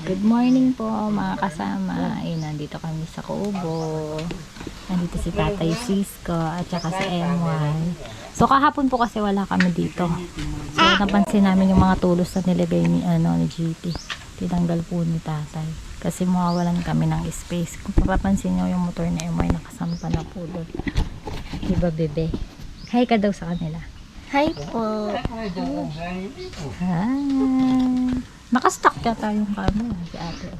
Good morning po mga kasama. Ayun, nandito kami sa Kubo. Nandito si Tatay Cisco at saka si MY. So kahapon po kasi wala kami dito. So napansin namin yung mga tulos na nilagay ni, ni GT. Tinanggal po ni Tatay. Kasi mawawalan kami ng space. Kung papapansin nyo yung motor ni MY nakasampa na po doon. Diba bebe? Hi ka daw sa kanila. Hi po. Hi. Nakastock yata yung camera si ate.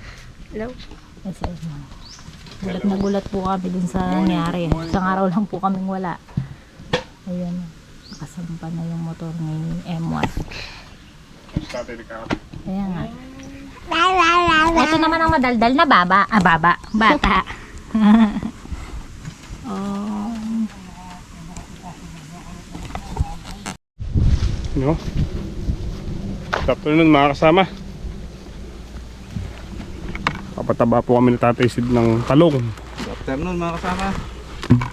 Hello. Yes, gulat na gulat po kami dun sa nangyari. Isang araw lang po kaming wala. Ayan. Nakasampa na yung motor ni M1. Ayan nga. Ito naman ang madaldal na baba. Bata. Oh. No? Good afternoon mga kasama. Kapataba po kami ni Tatay Sid ng talong. Good afternoon mga kasama.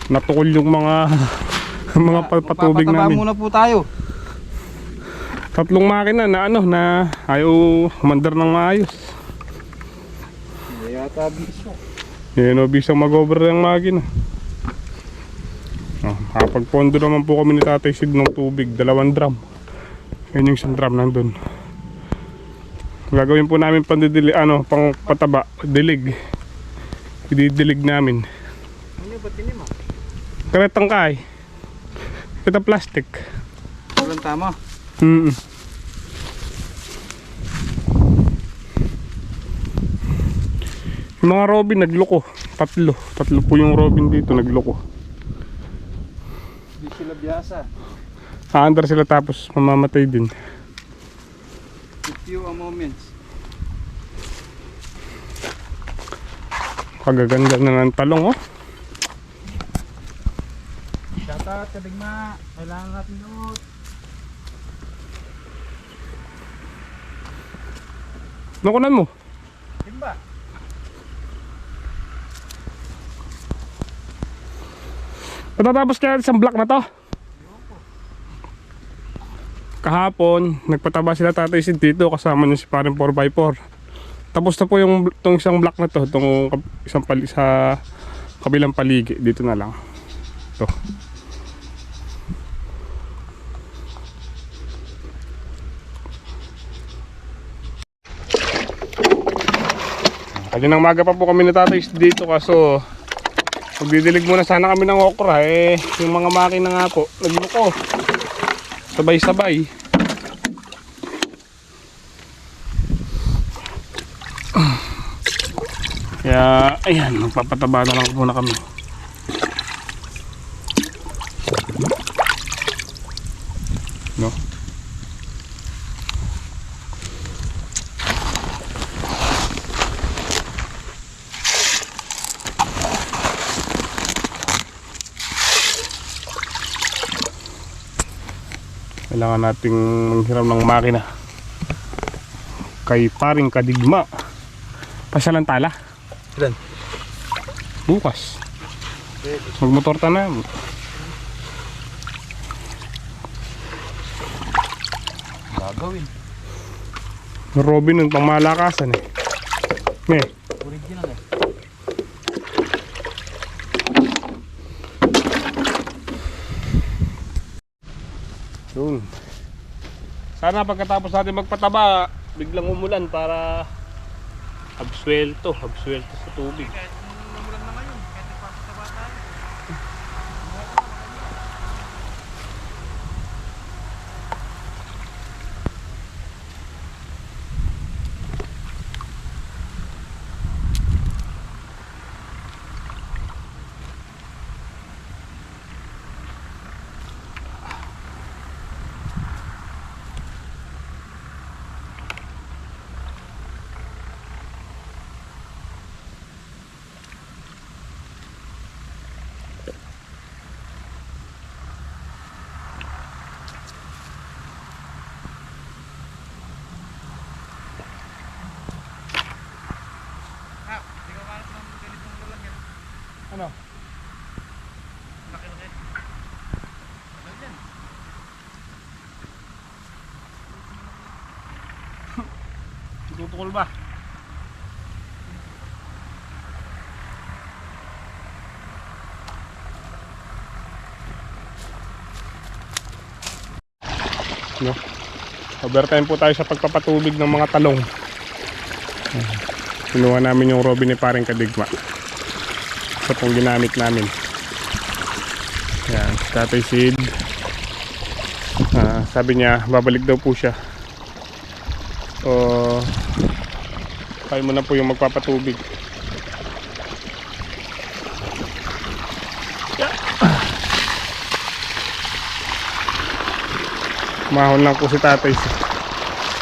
Natukol yung mga patubig namin. Muna po tayo. Tatlong makina na na ayaw mandar ng maayos. Yata bisyo. Yan o, bisang mag-over ng makina. Kapagpondo naman po kami ni Tatay Sid ng tubig, 2 drum. Yan yung isang drum nandun. Gagawin po namin pandidili, pang pataba, dilig. Ididilig namin. Ano ba tinim mo? Karetang kay. Kita plastic. Walang tama. Yung mga robin nagloko. Tatlo po yung robin dito nagloko. Hindi sila biyasa. Aandar sila tapos mamamatay din. Few moments. Kagaganda na ng talong Shoutout sa Bigma. Kailangan natin doon. Nakunan mo. Timba. Patatapos kaya isang block na to. Kahapon, nagpataba sila Tatay Sid dito kasama niya si parang 4x4. Tapos na po itong isang block na to, itong isang sa kabilang paligi. Dito na lang. Ito. Kaninang maga pa po kami na Tatay Sid dito kaso magdidilig muna sana kami ng okra yung mga makina nga po nagloko. Sabay-sabay. Kaya, ayan, magpapataba na lang muna kami. No? Kailangan nating manghiram ng makina kay paring Kadigma. Pasyalan tala. Ilan? Bukas. Magmotor ta na. Gagawin. Robin nun pang malakasan Original Yun. Sana pagkatapos natin magpataba, biglang umulan para absuelto sa tubig. Ano? Laki-laki. Ano dyan? Tutukol ba? no? Overtime po tayo sa pagpapatubig ng mga talong. Kinuha namin yung robin ni paring Kadigma. Ito pong ginamit namin. Yan, Tatay Sid. Sabi niya babalik daw po siya. So kayo muna po yung magpapatubig. Mahon lang po si Tatay.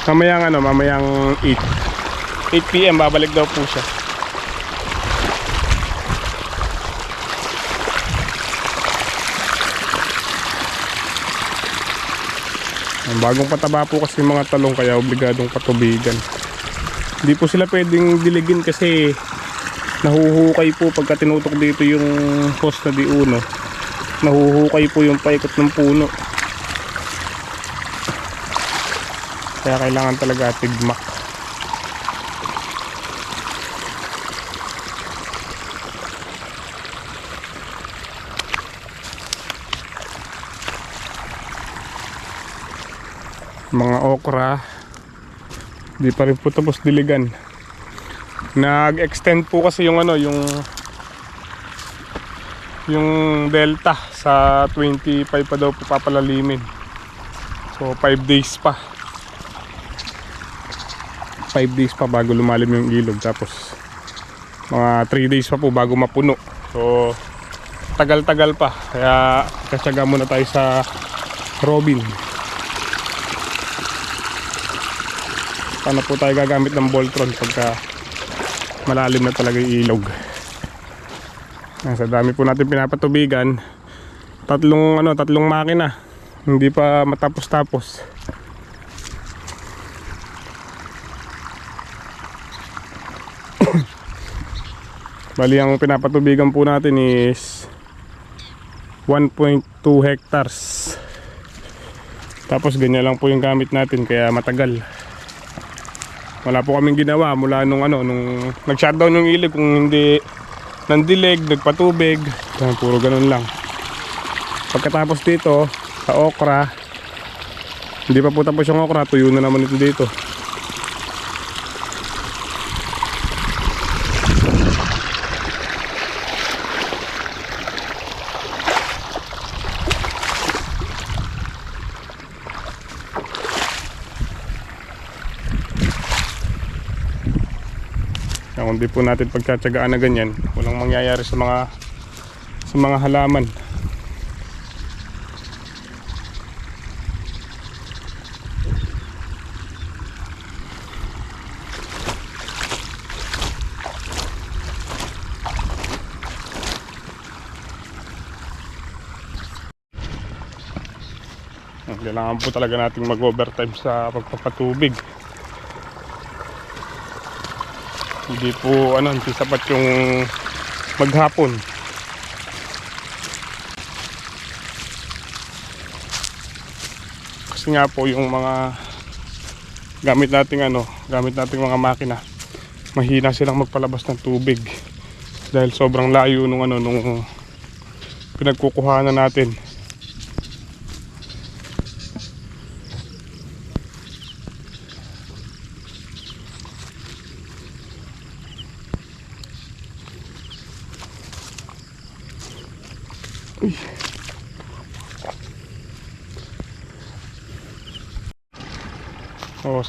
Mamayang 8 PM babalik daw po siya. Ang bagong pataba po kasi mga talong kaya obligadong patubigan. Hindi po sila pwedeng diligin kasi nahuhukay po pagka tinutok dito yung post na diuno. Nahuhukay po yung paikot ng puno. Kaya kailangan talaga tigmak. Mga okra, di pa rin po tapos diligan. Nag-extend po kasi yung yung delta sa 25 pa daw po papalalimin. So 5 days pa. 5 days pa bago lumalim yung ilog, tapos mga 3 days pa po bago mapuno. So tagal-tagal pa, kaya kasyaga muna tayo sa robin. Paano po tayo gagamit ng Voltron pagka malalim na talaga yung ilog. Sa dami po natin pinapatubigan, tatlong makina, hindi pa matapos-tapos. Bali ang pinapatubigan po natin is 1.2 hectares. Tapos ganyan lang po yung gamit natin kaya matagal. Wala po kaming ginawa mula nung nag-shutdown yung ilog, kung hindi nandilig, nagpatubig. Puro ganun lang. Pagkatapos dito sa okra, hindi pa po tapos yung okra, tuyo na naman ito dito. Kung di po natin pagtsatsagaan na ganyan, walang mangyayari sa mga halaman. Kailangan po talaga nating mag-overtime sa pagpapatubig. Hindi po hindi sapat yung maghapon. Kasi nga po yung mga gamit nating mga makina, mahina silang magpalabas ng tubig dahil sobrang layo nung pinagkukuhanan natin.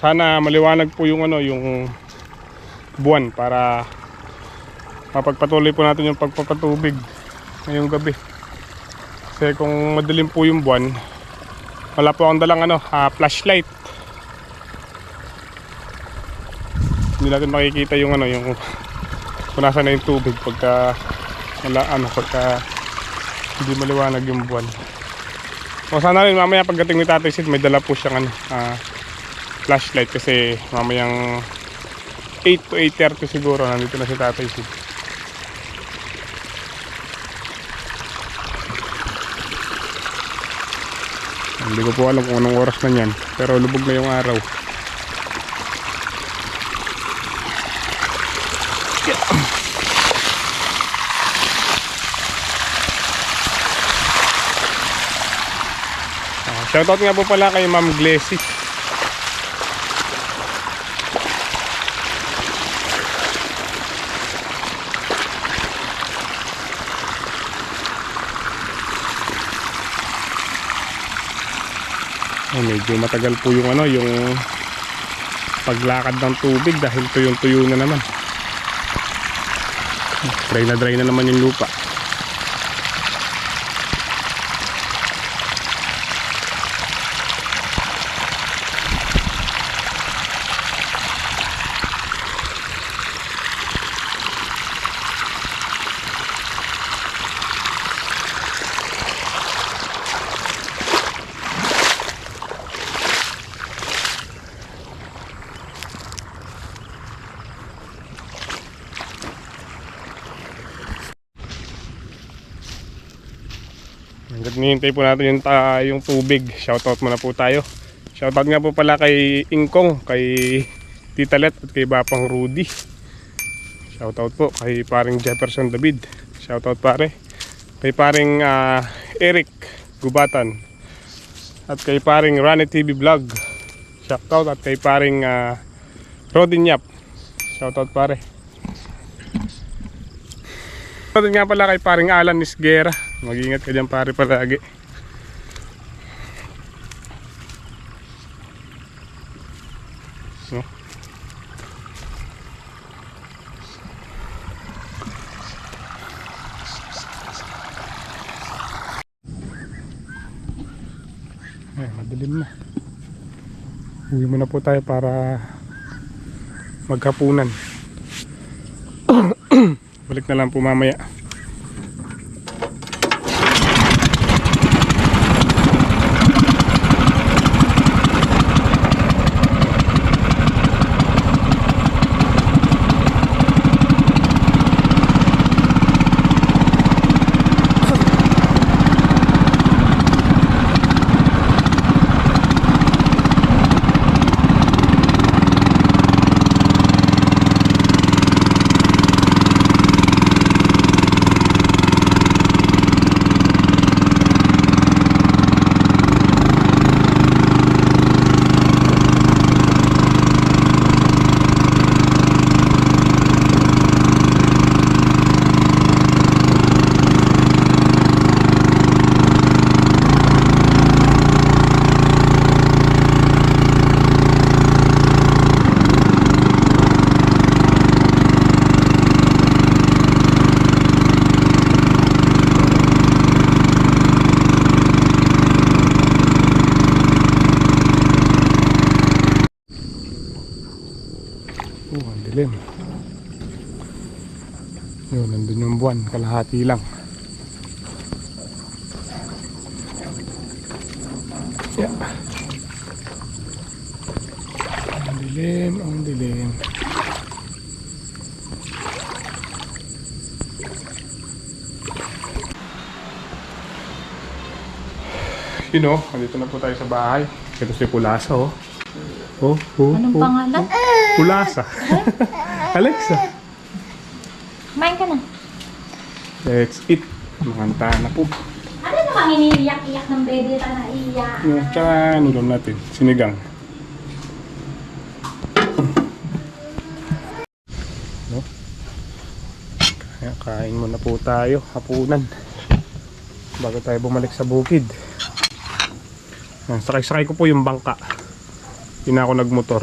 Sana maliwanag po yung yung buwan para mapagpatuloy po natin yung pagpapatubig ngayong gabi. Kasi kung madilim po yung buwan, wala po akong dalang flashlight. Hindi natin makikita yung yung kung nasa na yung tubig pagka pagka hindi maliwanag yung buwan. Sana rin mamaya pagdating ni Tatay Sid may dala po siyang flashlight kasi mamayang 8 to 8:30 siguro nandito na si Tatay Sid. Hindi ko po alam kung anong oras na yan, pero lubog na yung araw. Shoutout nga po pala kay Ma'am Glessy. Medyo matagal po yung yung paglakad ng tubig dahil tuyong-tuyo na naman. Dry na naman yung lupa. Hanggang nihintay po natin yung tubig. Shoutout muna po tayo. Shoutout nga po pala kay Ingkong, kay Tita Let at kay Bapang Rudy. Shoutout po kay paring Jefferson David. Shoutout pare. Kay paring Eric Gubatan. At kay paring Rane TV Vlog. Shoutout at kay paring Rodin Yap. Shoutout pare. Shoutout nga pala kay paring Alan Nisguera. Mag-ingat ka dyan pare palagi. No? Ay, madilim na. Uwi muna po tayo para maghapunan. Balik na lang po mamaya. Ang dilim. Yun, nandun yung buwan, kalahati lang. Yeah. Ang dilim, ang dilim. You know, nandito na po tayo sa bahay. Ito si Pulasa, oh. Anong pangalan? Pulasa. Alexa. Kumain ka na. Let's eat. Makanta na po. Ano namang iniiyak-iyak ng bebe ta na iyak? Yung tsaka ulam natin. Sinigang. No? Kaya kain muna po tayo. Hapunan. Bago tayo bumalik sa bukid. Sakay-sakay ko po yung bangka. Hindi na ako nagmotor.